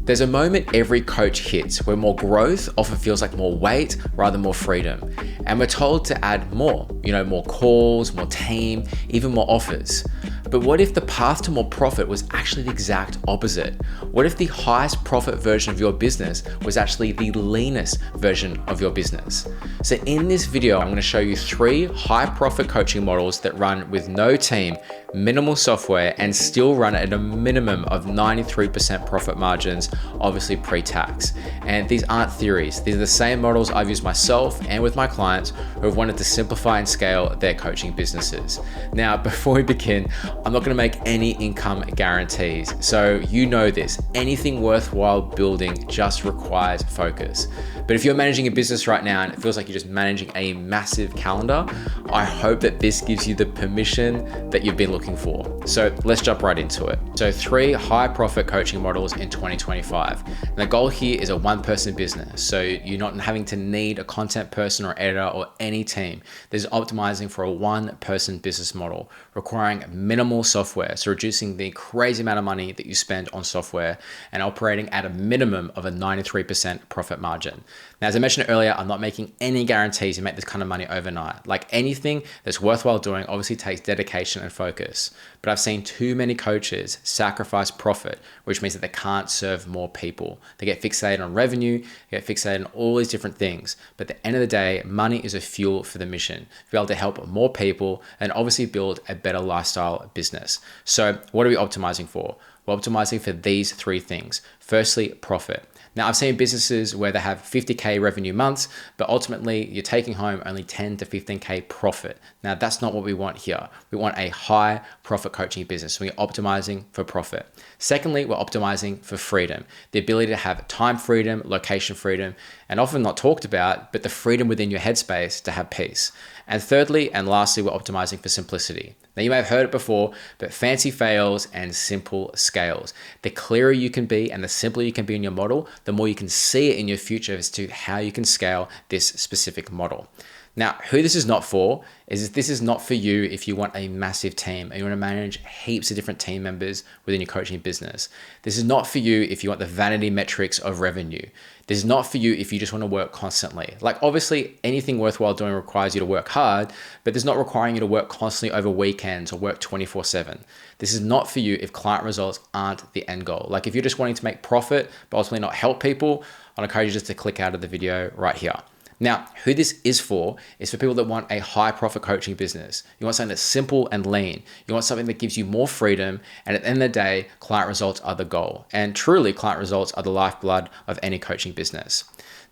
There's a moment every coach hits where more growth often feels like more weight rather than more freedom. And we're told to add more, more calls, more team, even more offers. But what if the path to more profit was actually the exact opposite? What if the highest profit version of your business was actually the leanest version of your business? So in this video, I'm going to show you 3 high profit coaching models that run with no team, minimal software, and still run at a minimum of 93% profit margins, obviously pre-tax. And these aren't theories. These are the same models I've used myself and with my clients who have wanted to simplify and scale their coaching businesses. Now, before we begin, I'm not going to make any income guarantees. So you know this, anything worthwhile building just requires focus. But if you're managing a business right now and it feels like you're just managing a massive calendar, I hope that this gives you the permission that you've been looking for. So let's jump right into it. So 3 high profit coaching models in 2025. And the goal here is a one-person business. So you're not having to need a content person or editor or any team. This is optimizing for a one-person business model, requiring minimal software. So reducing the crazy amount of money that you spend on software and operating at a minimum of a 93% profit margin. Now, as I mentioned earlier, I'm not making any guarantees you make this kind of money overnight. Like anything that's worthwhile doing obviously takes dedication and focus. But I've seen too many coaches sacrifice profit, which means that they can't serve more people. They get fixated on revenue, they get fixated on all these different things. But at the end of the day, money is a fuel for the mission, to be able to help more people and obviously build a better lifestyle business. So what are we optimizing for? We're optimizing for these 3 things. Firstly, profit. Now, I've seen businesses where they have 50K revenue months, but ultimately you're taking home only 10 to 15K profit. Now, that's not what we want here. We want a high profit coaching business. So we're optimizing for profit. Secondly, we're optimizing for freedom, the ability to have time freedom, location freedom, and often not talked about, but the freedom within your headspace to have peace. And thirdly, and lastly, we're optimizing for simplicity. Now, you may have heard it before, but fancy fails and simple scales. The clearer you can be and the simpler you can be in your model, the more you can see it in your future as to how you can scale this specific model. Now, who this is not for is this is not for you if you want a massive team and you want to manage heaps of different team members within your coaching business. This is not for you if you want the vanity metrics of revenue. This is not for you if you just want to work constantly. Like obviously anything worthwhile doing requires you to work hard, but this is not requiring you to work constantly over weekends or work 24/7. This is not for you if client results aren't the end goal. Like if you're just wanting to make profit, but ultimately not help people, I'd encourage you just to click out of the video right here. Now, who this is for people that want a high profit coaching business. You want something that's simple and lean. You want something that gives you more freedom. And at the end of the day, client results are the goal. And truly, client results are the lifeblood of any coaching business.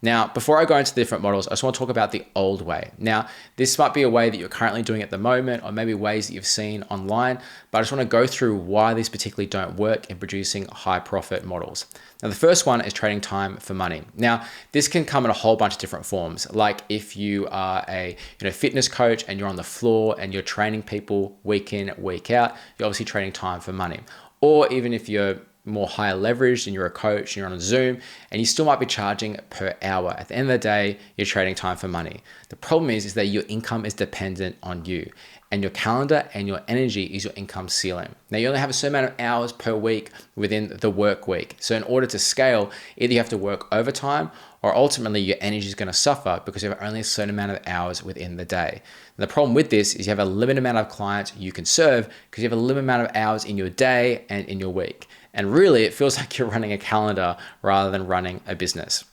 Now, before I go into the different models, I just want to talk about the old way. Now, this might be a way that you're currently doing at the moment, or maybe ways that you've seen online, but I just want to go through why these particularly don't work in producing high profit models. Now, the first one is trading time for money. Now, this can come in a whole bunch of different forms. Like if you are a fitness coach and you're on the floor and you're training people week in, week out, you're obviously trading time for money. Or even if you're more higher leveraged and you're a coach and you're on a Zoom and you still might be charging per hour. At the end of the day, you're trading time for money. The problem is that your income is dependent on you and your calendar and your energy is your income ceiling. Now you only have a certain amount of hours per week within the work week. So in order to scale, either you have to work overtime or ultimately your energy is going to suffer because you have only a certain amount of hours within the day. And the problem with this is you have a limited amount of clients you can serve because you have a limited amount of hours in your day and in your week. And really, it feels like you're running a calendar rather than running a business.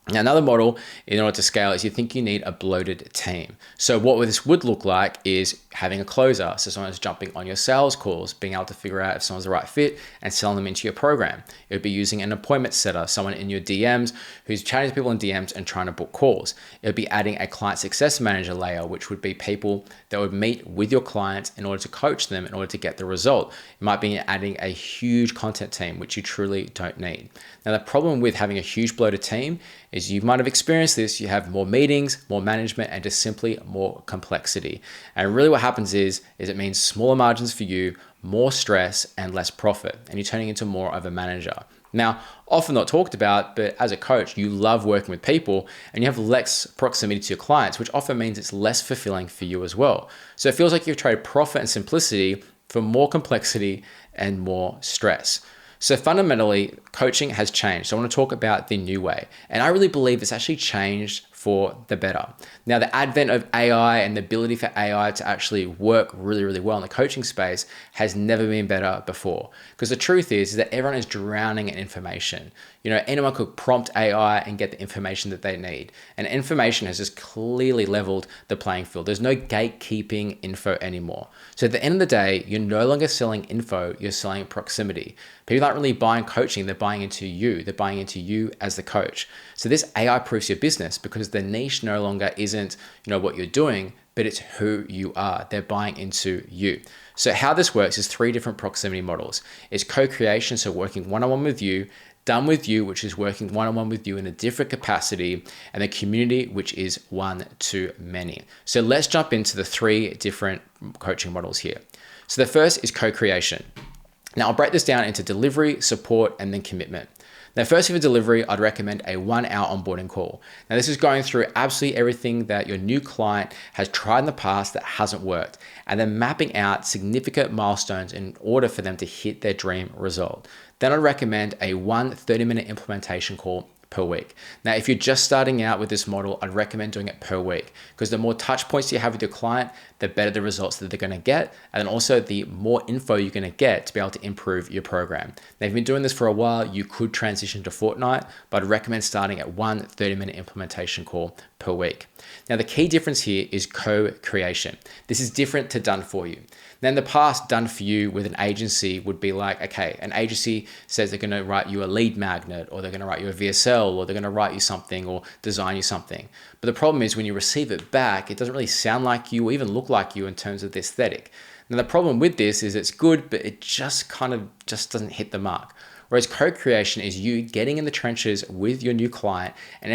Now, another model in order to scale is you think you need a bloated team. So what this would look like is having a closer. So someone who's jumping on your sales calls, being able to figure out if someone's the right fit and selling them into your program. It would be using an appointment setter, someone in your DMs who's chatting to people in DMs and trying to book calls. It would be adding a client success manager layer, which would be people that would meet with your clients in order to coach them in order to get the result. It might be adding a huge content team, which you truly don't need. Now, the problem with having a huge bloated team is you might have experienced this. You have more meetings, more management, and just simply more complexity. And really what happens is it means smaller margins for you, more stress and less profit. And you're turning into more of a manager. Now, often not talked about, but as a coach, you love working with people and you have less proximity to your clients, which often means it's less fulfilling for you as well. So it feels like you've traded profit and simplicity for more complexity and more stress. So fundamentally, coaching has changed. So I want to talk about the new way. And I really believe it's actually changed for the better. Now, the advent of AI and the ability for AI to actually work really, really well in the coaching space has never been better before. Because the truth is that everyone is drowning in information. Anyone could prompt AI and get the information that they need. And information has just clearly leveled the playing field. There's no gatekeeping info anymore. So at the end of the day, you're no longer selling info, you're selling proximity. People aren't really buying coaching, they're buying into you. They're buying into you as the coach. So this AI proofs your business because the niche no longer isn't, what you're doing, but it's who you are. They're buying into you. So how this works is 3 different proximity models. It's co-creation, so working one-on-one with you, done with you, which is working one-on-one with you in a different capacity, and the community, which is one to many. So let's jump into the 3 different coaching models here. So the first is co-creation. Now I'll break this down into delivery, support, and then commitment. Now, first for delivery, I'd recommend a 1-hour onboarding call. Now, this is going through absolutely everything that your new client has tried in the past that hasn't worked, and then mapping out significant milestones in order for them to hit their dream result. Then I'd recommend a 30-minute implementation call per week. Now, if you're just starting out with this model, I'd recommend doing it per week because the more touch points you have with your client, the better the results that they're going to get. And then also the more info you're going to get to be able to improve your program. Now, if you've been doing this for a while, you could transition to fortnight, but I'd recommend starting at 30-minute implementation call per week. Now, the key difference here is co-creation. This is different to done for you. Now, in the past, done for you with an agency would be like, okay, an agency says they're going to write you a lead magnet, or they're going to write you a VSL, or they're going to write you something or design you something. But the problem is when you receive it back, it doesn't really sound like you or even look like you in terms of the aesthetic. Now, the problem with this is it's good, but it just doesn't hit the mark. Whereas co-creation is you getting in the trenches with your new client and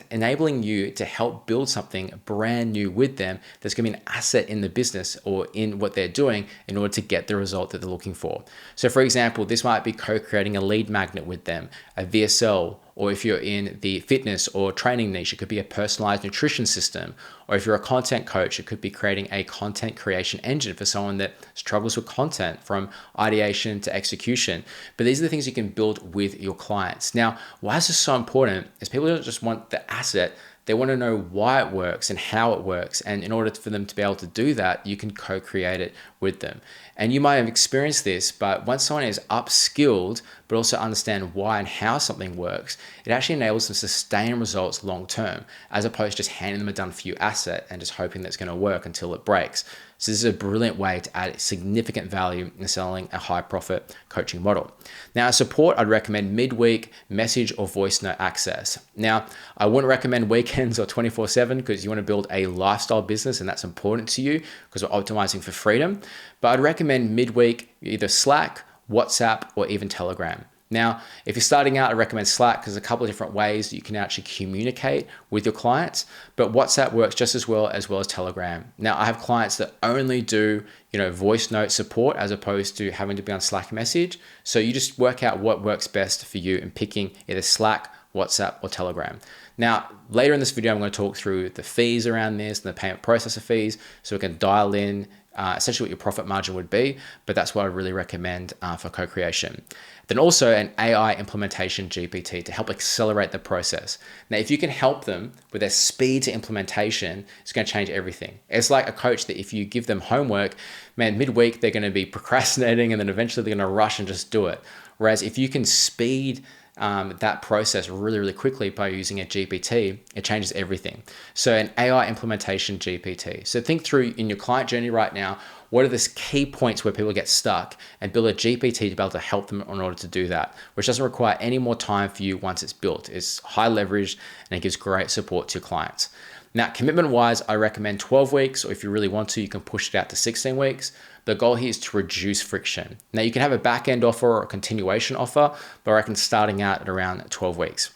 enabling you to help build something brand new with them that's going to be an asset in the business or in what they're doing in order to get the result that they're looking for. So for example, this might be co-creating a lead magnet with them, a VSL, or if you're in the fitness or training niche, it could be a personalized nutrition system. Or if you're a content coach, it could be creating a content creation engine for someone that struggles with content from ideation to execution. But these are the things you can build with your clients. Now, why is this so important? Is people don't just want the asset, they want to know why it works and how it works. And in order for them to be able to do that, you can co-create it with them. And you might have experienced this, but once someone is upskilled, but also understand why and how something works, it actually enables them to sustain results long term, as opposed to just handing them a done for you asset and just hoping that's going to work until it breaks. So this is a brilliant way to add significant value in selling a high profit coaching model. Now, as support, I'd recommend midweek message or voice note access. Now, I wouldn't recommend weekends or 24/7 because you want to build a lifestyle business and that's important to you because we're optimizing for freedom. But I'd recommend midweek, either Slack, WhatsApp, or even Telegram. Now, if you're starting out, I recommend Slack because there's a couple of different ways that you can actually communicate with your clients, but WhatsApp works just as well as Telegram. Now, I have clients that only do, voice note support as opposed to having to be on Slack message. So you just work out what works best for you in picking either Slack, WhatsApp, or Telegram. Now, later in this video, I'm going to talk through the fees around this and the payment processor fees so we can dial in essentially what your profit margin would be, but that's what I really recommend for co-creation. Then also an AI implementation GPT to help accelerate the process. Now, if you can help them with their speed to implementation, it's going to change everything. It's like a coach that if you give them homework, midweek, they're going to be procrastinating and then eventually they're going to rush and just do it. Whereas if you can speed that process really, really quickly by using a GPT, it changes everything. So an AI implementation GPT. So think through in your client journey right now, what are the key points where people get stuck and build a GPT to be able to help them in order to do that, which doesn't require any more time for you once it's built. It's high leverage and it gives great support to your clients. Now, commitment wise, I recommend 12 weeks, or if you really want to, you can push it out to 16 weeks. The goal here is to reduce friction. Now, you can have a back-end offer or a continuation offer, but I reckon starting out at around 12 weeks.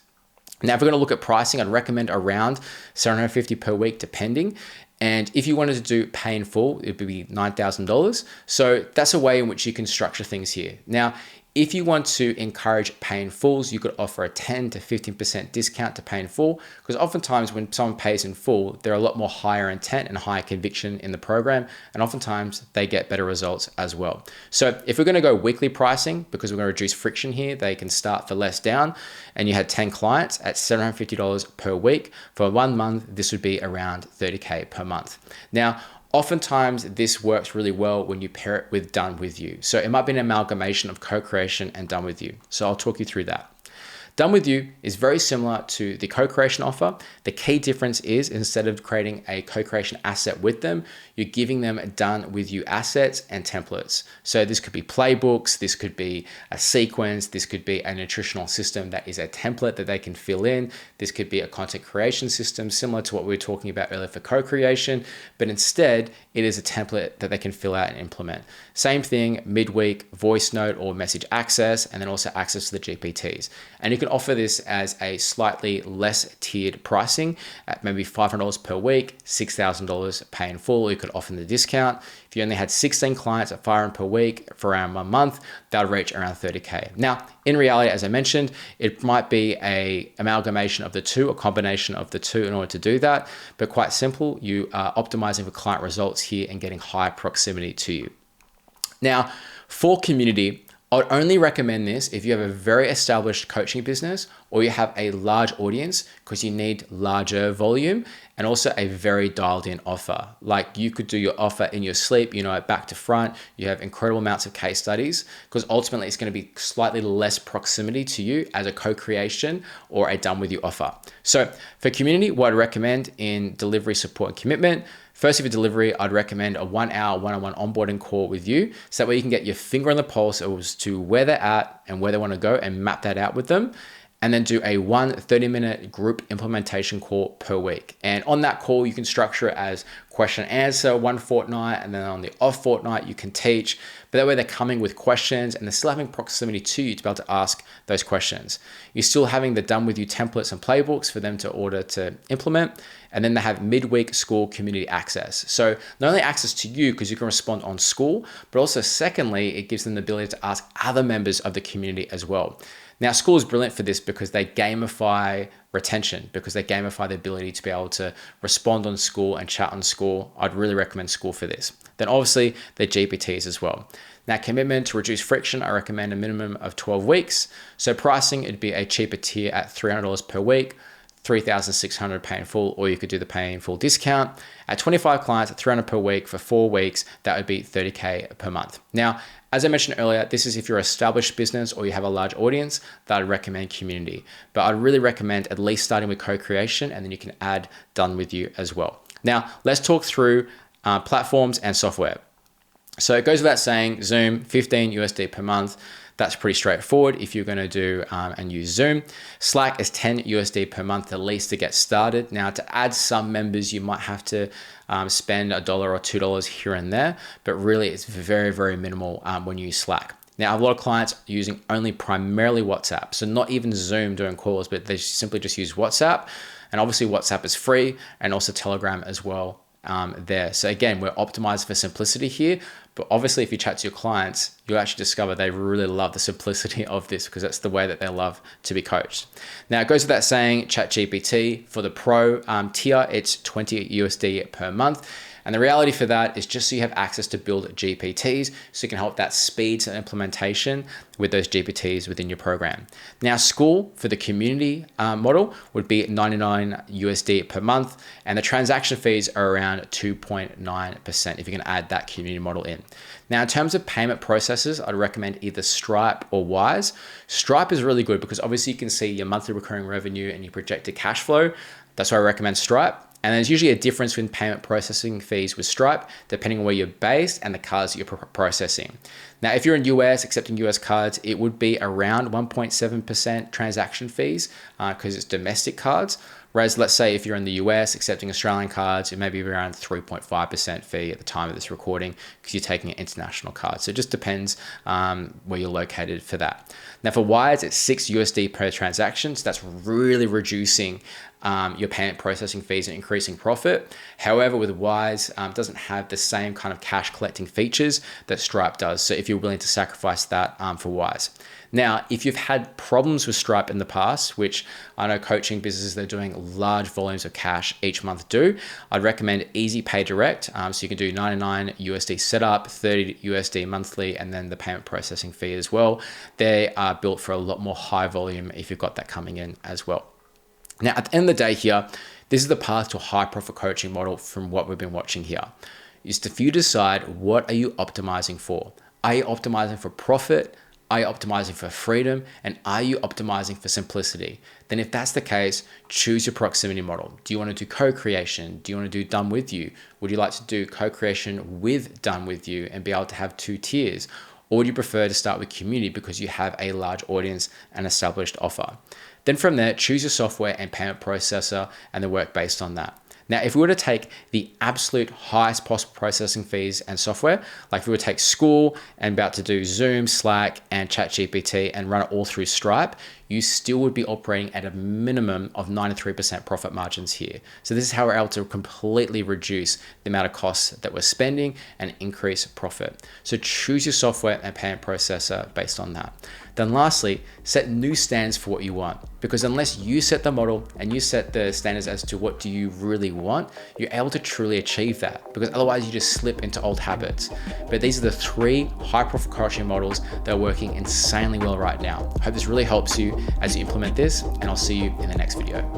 Now, if we're going to look at pricing, I'd recommend around $750 per week, depending. And if you wanted to do pay in full, it would be $9,000. So that's a way in which you can structure things here. Now, If you want to encourage pay in fulls, you could offer a 10 to 15% discount to pay in full, because oftentimes when someone pays in full, they're a lot more higher intent and higher conviction in the program, and oftentimes they get better results as well. So if we're going to go weekly pricing, because we're going to reduce friction here, they can start for less down, and you had 10 clients at $750 per week. For 1 month, this would be around $30K per month. Now, oftentimes, this works really well when you pair it with Done With You. So it might be an amalgamation of co-creation and Done With You. So I'll talk you through that. Done With You is very similar to the co-creation offer. The key difference is instead of creating a co-creation asset with them, you're giving them Done With You assets and templates. So this could be playbooks, this could be a sequence, this could be a nutritional system that is a template that they can fill in. This could be a content creation system similar to what we were talking about earlier for co-creation, but instead it is a template that they can fill out and implement. Same thing, midweek, voice note or message access, and then also access to the GPTs. And you can offer this as a slightly less tiered pricing at maybe $500 per week, $6,000 pay in full. You could offer the discount. If you only had 16 clients at $500 per week for around 1 month, that would reach around $30K. Now, in reality, as I mentioned, it might be a amalgamation of the two, a combination of the two in order to do that, but quite simple, you are optimizing for client results here and getting high proximity to you. Now, for community, I would only recommend this if you have a very established coaching business or you have a large audience, because you need larger volume and also a very dialed in offer. Like you could do your offer in your sleep, back to front, you have incredible amounts of case studies, because ultimately it's going to be slightly less proximity to you as a co-creation or a Done With You offer. So for community, what I'd recommend in delivery, support, and commitment, first, for delivery, I'd recommend a 1 hour one-on-one onboarding call with you. So that way you can get your finger on the pulse as to where they're at and where they want to go and map that out with them. And then do a 30-minute group implementation call per week. And on that call, you can structure it as question and answer 1 fortnight, and then on the off fortnight, you can teach. But that way they're coming with questions and they're still having proximity to you to be able to ask those questions. You're still having the Done With You templates and playbooks for them to order to implement. And then they have midweek school community access. So not only access to you because you can respond on school, but also secondly, it gives them the ability to ask other members of the community as well. Now, school is brilliant for this because they gamify retention, because they gamify the ability to be able to respond on school and chat on school. I'd really recommend school for this. Then obviously the GPTs as well. Now, commitment to reduce friction, I recommend a minimum of 12 weeks. So pricing, it'd be a cheaper tier at $300 per week, $3,600 pay in full, or you could do the pay in full discount. At 25 clients at $300 per week for 4 weeks, that would be $30K per month. Now, as I mentioned earlier, this is if you're an established business or you have a large audience, that I'd recommend community. But I'd really recommend at least starting with co-creation, and then you can add Done With You as well. Now, let's talk through platforms and software. So it goes without saying, Zoom, $15 per month. That's pretty straightforward if you're going to do and use Zoom. Slack is $10 per month at least to get started. Now, to add some members, you might have to spend $1 or $2 here and there, but really it's very, very minimal when you use Slack. Now, I have a lot of clients using only primarily WhatsApp, so not even Zoom doing calls, but they simply just use WhatsApp. And obviously WhatsApp is free, and also Telegram as well there. So again, we're optimized for simplicity here, but obviously if you chat to your clients, you'll actually discover they really love the simplicity of this, because that's the way that they love to be coached. Now, it goes without saying, ChatGPT for the pro tier, it's $20 per month. And the reality for that is just so you have access to build GPTs, so you can help that speed to implementation with those GPTs within your program. Now, school for the community model would be $99 per month, and the transaction fees are around 2.9% if you can add that community model in. Now, in terms of payment processes, I'd recommend either Stripe or Wise. Stripe is really good because obviously you can see your monthly recurring revenue and your projected cash flow. That's why I recommend Stripe. And there's usually a difference in payment processing fees with Stripe, depending on where you're based and the cards that you're processing. Now, if you're in US, accepting US cards, it would be around 1.7% transaction fees because it's domestic cards. Whereas let's say if you're in the US accepting Australian cards, it may be around 3.5% fee at the time of this recording because you're taking an international card. So it just depends where you're located for that. Now for Wise, it's $6 per transaction. So that's really reducing your payment processing fees and increasing profit. However, with Wise, it doesn't have the same kind of cash collecting features that Stripe does. So if you're you're willing to sacrifice that for Wise. Now, if you've had problems with Stripe in the past, which I know coaching businesses that are doing large volumes of cash each month do, I'd recommend Easy Pay Direct. So you can do 99 USD setup, 30 USD monthly, and then the payment processing fee as well. They are built for a lot more high volume if you've got that coming in as well. Now, at the end of the day here, this is the path to a high profit coaching model from what we've been watching here. Is for you to decide, what are you optimizing for? Are you optimizing for profit? Are you optimizing for freedom? And are you optimizing for simplicity? Then if that's the case, choose your proximity model. Do you want to do co-creation? Do you want to do done with you? Would you like to do co-creation with done with you and be able to have 2 tiers? Or would you prefer to start with community because you have a large audience and established offer? Then from there, choose your software and payment processor and the work based on that. Now, if we were to take the absolute highest possible processing fees and software, like if we were to take School and about to do Zoom, Slack, and ChatGPT and run it all through Stripe, you still would be operating at a minimum of 93% profit margins here. So this is how we're able to completely reduce the amount of costs that we're spending and increase profit. So choose your software and payment processor based on that. Then lastly, set new standards for what you want, because unless you set the model and you set the standards as to what do you really want, you're able to truly achieve that, because otherwise you just slip into old habits. But these are the 3 high profit coaching models that are working insanely well right now. I hope this really helps you as you implement this, and I'll see you in the next video.